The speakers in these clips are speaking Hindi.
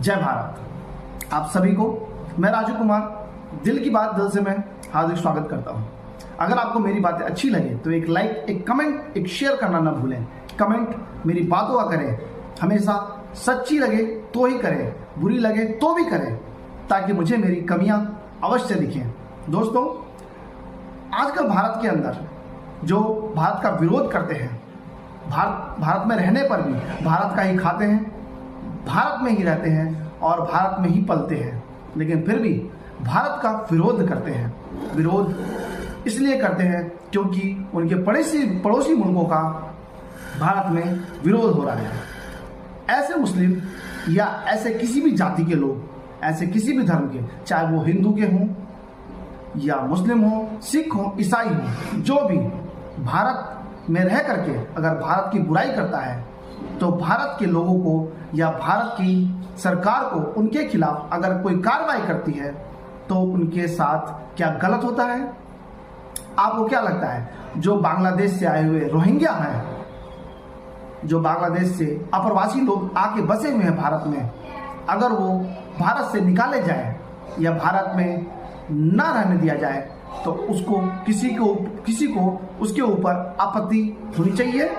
जय भारत। आप सभी को मैं राजू कुमार दिल की बात दिल से मैं हार्दिक स्वागत करता हूं। अगर आपको मेरी बातें अच्छी लगे तो एक लाइक, एक कमेंट, एक शेयर करना ना भूलें। कमेंट मेरी बातों का करें, हमेशा सच्ची लगे तो ही करें, बुरी लगे तो भी करें, ताकि मुझे मेरी कमियां अवश्य दिखें। दोस्तों, आजकल भारत के अंदर जो भारत का विरोध करते हैं, भारत में रहने पर भी भारत का ही खाते हैं, भारत में ही रहते हैं और भारत में ही पलते हैं, लेकिन फिर भी भारत का विरोध करते हैं। विरोध इसलिए करते हैं क्योंकि उनके पड़ोसी मुल्कों का भारत में विरोध हो रहा है। ऐसे मुस्लिम या ऐसे किसी भी जाति के लोग, ऐसे किसी भी धर्म के, चाहे वो हिंदू के हों या मुस्लिम हो, सिख हो, ईसाई हो, जो भी भारत में रह करके अगर भारत की बुराई करता है तो भारत के लोगों को या भारत की सरकार को उनके खिलाफ अगर कोई कार्रवाई करती है तो उनके साथ क्या गलत होता है? आपको क्या लगता है, जो बांग्लादेश से आए हुए रोहिंग्या हैं, जो बांग्लादेश से अप्रवासी लोग आके बसे हुए हैं भारत में, अगर वो भारत से निकाले जाए या भारत में ना रहने दिया जाए तो उसको किसी को उसके ऊपर आपत्ति होनी चाहिए?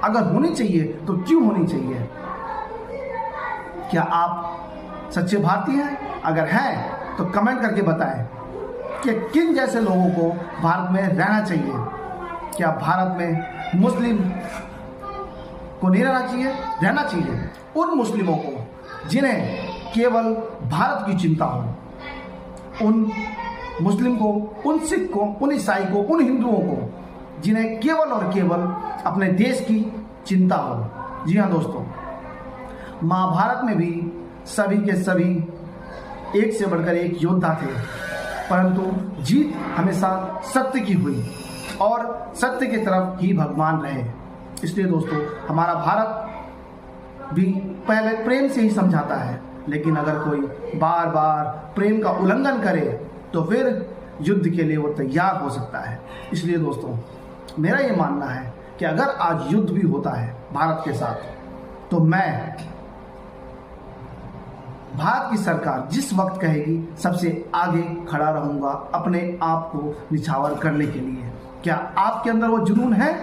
अगर होनी चाहिए तो क्यों होनी चाहिए? क्या आप सच्चे भारतीय हैं? अगर हैं तो कमेंट करके बताएं कि किन जैसे लोगों को भारत में रहना चाहिए। क्या भारत में मुस्लिम को नहीं रहना चाहिए? रहना चाहिए उन मुस्लिमों को जिन्हें केवल भारत की चिंता हो, उन मुस्लिम को, उन सिख को, उन ईसाई को, उन हिंदुओं को जिन्हें केवल और केवल अपने देश की चिंता हो। जी हाँ दोस्तों, महाभारत में भी सभी के सभी एक से बढ़कर एक योद्धा थे, परंतु जीत हमेशा सत्य की हुई और सत्य की तरफ ही भगवान रहे। इसलिए दोस्तों, हमारा भारत भी पहले प्रेम से ही समझाता है, लेकिन अगर कोई बार बार प्रेम का उल्लंघन करे तो फिर युद्ध के लिए वो तैयार हो सकता है। इसलिए दोस्तों, मेरा ये मानना है कि अगर आज युद्ध भी होता है भारत के साथ, तो मैं भारत की सरकार जिस वक्त कहेगी सबसे आगे खड़ा रहूंगा अपने आप को निछावर करने के लिए। क्या आपके अंदर वो जुनून है?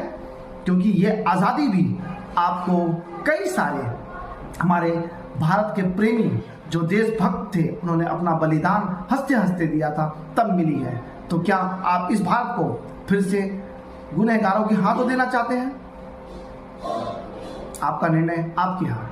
क्योंकि ये आज़ादी भी आपको कई सारे हमारे भारत के प्रेमी जो देशभक्त थे, उन्होंने अपना बलिदान हंसते हंसते दिया था, तब मिली है। तो क्या आप इस भारत को फिर से गुनहगारों के हाथों देना चाहते हैं? आपका निर्णय आपके हाथ।